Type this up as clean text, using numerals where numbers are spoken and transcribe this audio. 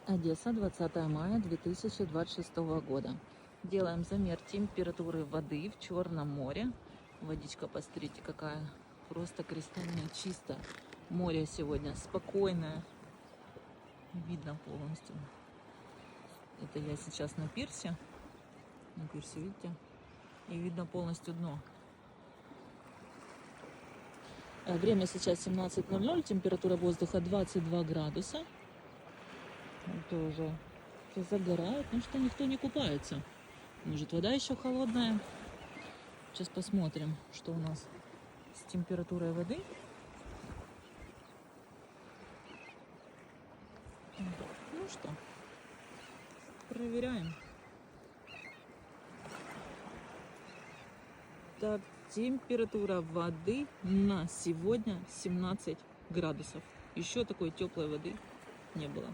Одесса, 20 мая 2026 года. Делаем замер температуры воды в Черном море. Водичка, посмотрите, какая просто кристально чистая. Море сегодня спокойное. Видно полностью. Это я сейчас на пирсе. На пирсе, видите? И видно полностью дно. Время сейчас 17:00. Температура воздуха 22 градуса. Это уже все загорают, потому что никто не купается. Может, вода еще холодная. Сейчас посмотрим, что у нас с температурой воды. Ну что, проверяем. Так, температура воды на сегодня 17 градусов. Еще такой теплой воды не было.